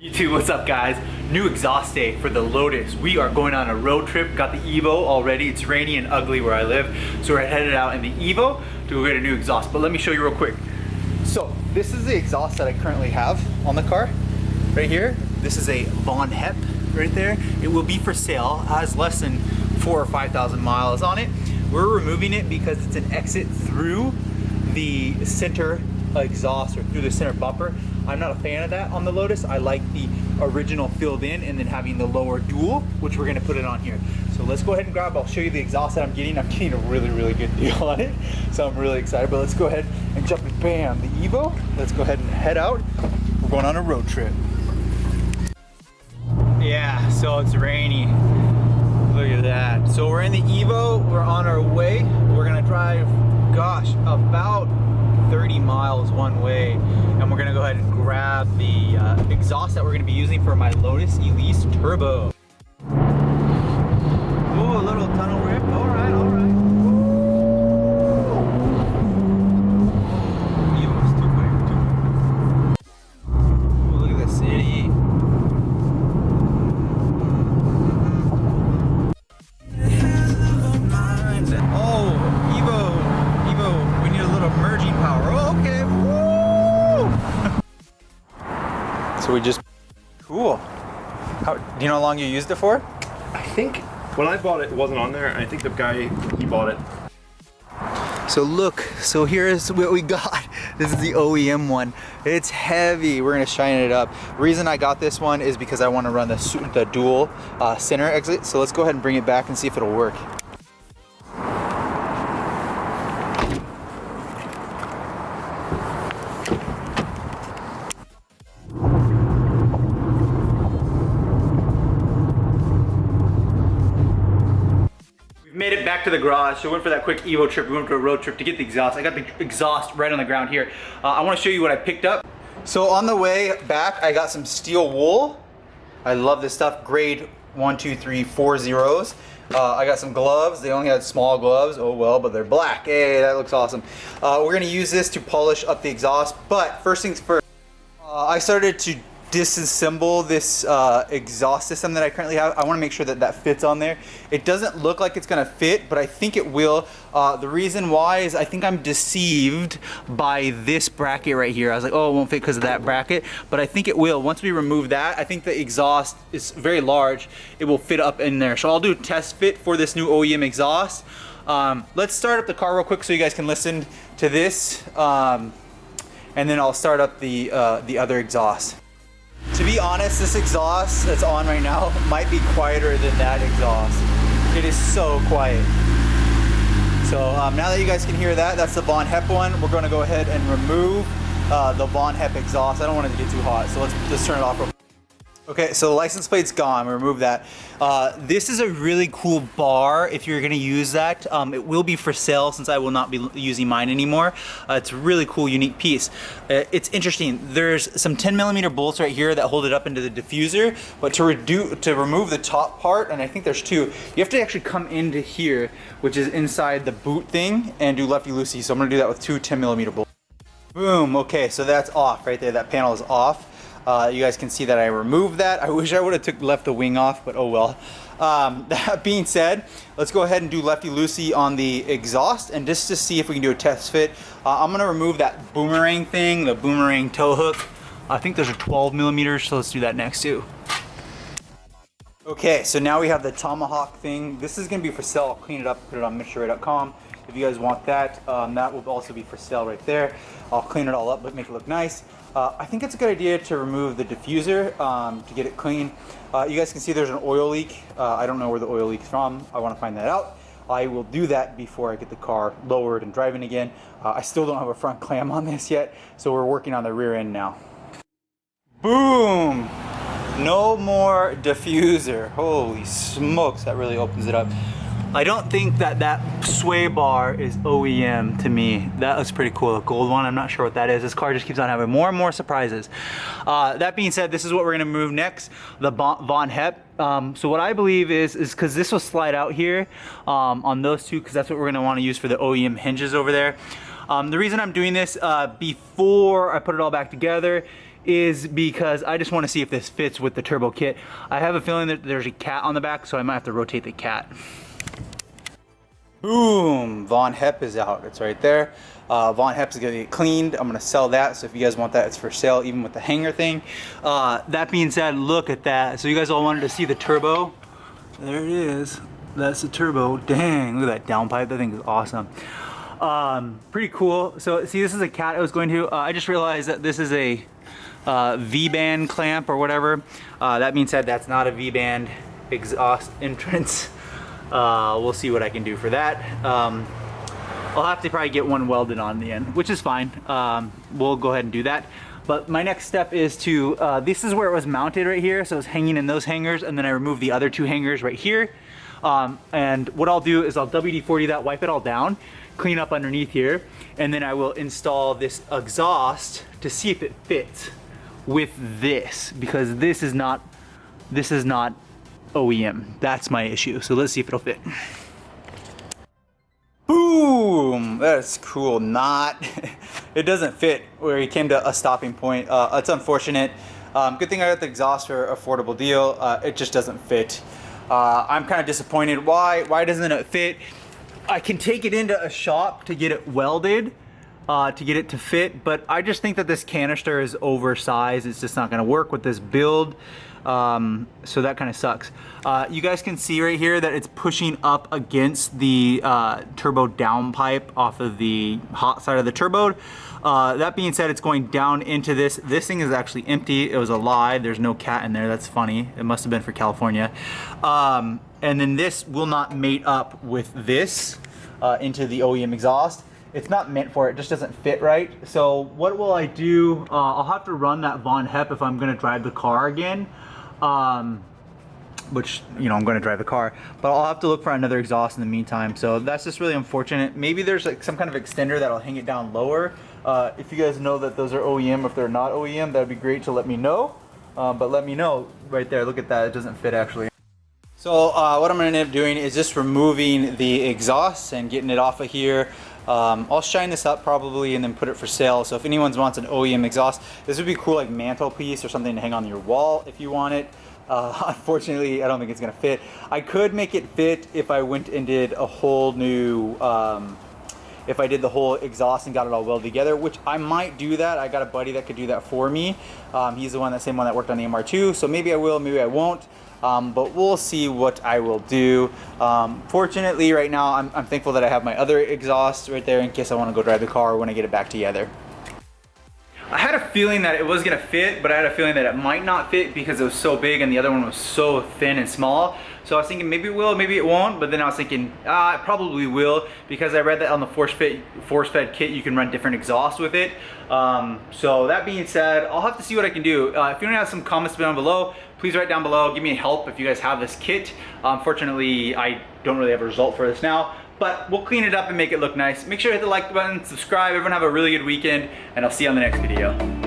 YouTube, what's up guys? New exhaust day for the Lotus. We are going on a road trip. Got the Evo already. It's rainy and ugly where I live. So we're headed out in the Evo to go get a new exhaust. But let me show you real quick. So this is the exhaust that I currently have on the car. Right here. This is a Von Hep right there. It will be for sale. It has less than 4,000 or 5,000 miles on it. We're removing it because it's an exit through the center exhaust or through the center bumper. I'm not a fan of that on the Lotus. I like the original filled in and then having the lower dual, which we're gonna put it on here. So let's go ahead and grab, I'll show you the exhaust that I'm getting. I'm getting a really good deal on it. So I'm really excited, but let's go ahead and jump in, bam, the Evo. Let's go ahead and head out. We're going on a road trip. Yeah, so it's rainy. Look at that. So we're in the Evo, we're on our way. We're gonna drive, gosh, about 30 miles one way, and we're gonna go ahead and grab the exhaust that we're gonna be using for my Lotus Elise Turbo. Ooh, a little tunnel rip. All right, all right. Evo's too quick, Ooh, look at the city. Oh, Evo, we need a little merging power. Oh, okay, woo! So we just, cool. Do you know how long you used it for? I think when I bought it, it wasn't on there. I think the guy, he bought it. So look, so here's what we got. This is the OEM one. It's heavy. We're gonna shine it up. The reason I got this one is because I want to run the dual center exit. So let's go ahead and bring it back and see if it'll work. Made it back to the garage. So we went for that quick Evo trip. We went for a road trip to get the exhaust. I got the exhaust right on the ground here. I want to show you what I picked up. So on the way back, I got some steel wool. I love this stuff. Grade 1, 2, 3, 4 zeros. I got some gloves. They only had small gloves. Oh well, but they're black. Hey, that looks awesome. We're gonna use this to polish up the exhaust. But first things first, I started to disassemble this exhaust system that I currently have. I want to make sure that that fits on there. It doesn't look like it's gonna fit, but I think it will. The reason why is I think I'm deceived by this bracket right here. I was like, oh, it won't fit because of that bracket, but I think it will. Once we remove that, I think the exhaust is very large. It will fit up in there. So I'll do a test fit for this new OEM exhaust. Let's start up the car real quick so you guys can listen to this, and then I'll start up the other exhaust. To be honest, this exhaust that's on right now might be quieter than that exhaust. It is so quiet. So now that you guys can hear that, that's the Von Hep one. We're going to go ahead and remove the Von Hep exhaust. I don't want it to get too hot, so let's turn it off real quick. Okay, so the license plate's gone. We removed that. This is a really cool bar if you're gonna use that. It will be for sale since I will not be using mine anymore. It's a really cool, unique piece. It's interesting. There's some 10mm bolts right here that hold it up into the diffuser, but to remove the top part, and I think there's two, you have to actually come into here, which is inside the boot thing, and do lefty-loosey. So I'm gonna do that with two 10mm bolts. Boom, okay, so that's off right there. That panel is off. You guys can see that I removed that. I wish I would have left the wing off, but oh well. That being said, let's go ahead and do lefty-loosey on the exhaust, and just to see if we can do a test fit. I'm gonna remove that boomerang thing, the boomerang tow hook. I think those are 12mm, so let's do that next too. Okay, so now we have the tomahawk thing. This is gonna be for sale. I'll clean it up, put it on MITCHDORE.COMHOW. If you guys want that, that will also be for sale right there. I'll clean it all up, but make it look nice. I think it's a good idea to remove the diffuser to get it clean. You guys can see there's an oil leak. I don't know where the oil leak's from. I want to find that out. I will do that before I get the car lowered and driving again. I still don't have a front clam on this yet, so we're working on the rear end now. Boom! No more diffuser. Holy smokes, that really opens it up. I don't think that sway bar is OEM to me. That looks pretty cool, a gold one. I'm not sure what that is. This car just keeps on having more and more surprises. That being said, this is what we're gonna move next, the Von Hep. So what I believe is because this will slide out here on those two, because that's what we're gonna wanna use for the OEM hinges over there. The reason I'm doing this before I put it all back together is because I just want to see if this fits with the turbo kit. I have a feeling that there's a cat on the back, so I might have to rotate the cat. Boom, Von Hep is out. It's right there. Von Hep is gonna get cleaned. I'm gonna sell that, so if you guys want that, it's for sale, even with the hanger thing. That being said, look at that. So you guys all wanted to see the turbo. There it is. That's the turbo. Dang, look at that downpipe. That thing is awesome. Pretty cool. So see, this is a cat I was going to. I just realized that this is a V-band clamp or whatever. That being said, that's not a V-band exhaust entrance. We'll see what I can do for that. I'll have to probably get one welded on the end, which is fine. We'll go ahead and do that. But my next step is to, this is where it was mounted right here. So it's hanging in those hangers, and then I remove the other two hangers right here. And what I'll do is I'll WD-40 that, wipe it all down, clean up underneath here, and then I will install this exhaust to see if it fits with this, because this is not OEM. That's my issue. So let's see if it'll fit. Boom! That's cool. It doesn't fit where he came to a stopping point. It's unfortunate. Good thing I got the exhaust for an affordable deal. It just doesn't fit. I'm kind of disappointed. Why doesn't it fit? I can take it into a shop to get it welded, to get it to fit, but I just think that this canister is oversized. It's just not gonna work with this build. So that kind of sucks. You guys can see right here that it's pushing up against the turbo downpipe off of the hot side of the turbo. That being said, it's going down into this. This thing is actually empty. It was a lie. There's no cat in there. That's funny. It must have been for California. And then this will not mate up with this into the OEM exhaust. It's not meant for it. It just doesn't fit right. So what will I do? I'll have to run that Von Hep if I'm gonna drive the car again. Which, you know, I'm going to drive the car, but I'll have to look for another exhaust in the meantime. So that's just really unfortunate. Maybe there's like some kind of extender that'll hang it down lower. If you guys know that those are OEM, if they're not OEM, that'd be great to let me know. But let me know right there. Look at that. It doesn't fit actually. So what I'm going to end up doing is just removing the exhaust and getting it off of here. I'll shine this up probably and then put it for sale. So if anyone wants an OEM exhaust, this would be cool, like mantelpiece or something to hang on your wall if you want it. Unfortunately, I don't think it's gonna fit. I could make it fit if I went and did a whole new, if I did the whole exhaust and got it all welded together, which I might do that. I got a buddy that could do that for me. He's the same one that worked on the MR2, so maybe I will, maybe I won't. But we'll see what I will do. Fortunately, right now, I'm thankful that I have my other exhaust right there in case I want to go drive the car when I get it back together. I had a feeling that it was gonna fit, but I had a feeling that it might not fit because it was so big and the other one was so thin and small. So I was thinking maybe it will, maybe it won't, but then I was thinking, it probably will, because I read that on the force-fed kit you can run different exhausts with it. So that being said, I'll have to see what I can do. If you want to have some comments down below, please write down below, give me help if you guys have this kit. Fortunately, I don't really have a result for this now, but we'll clean it up and make it look nice. Make sure to hit the like button, subscribe. Everyone have a really good weekend, and I'll see you on the next video.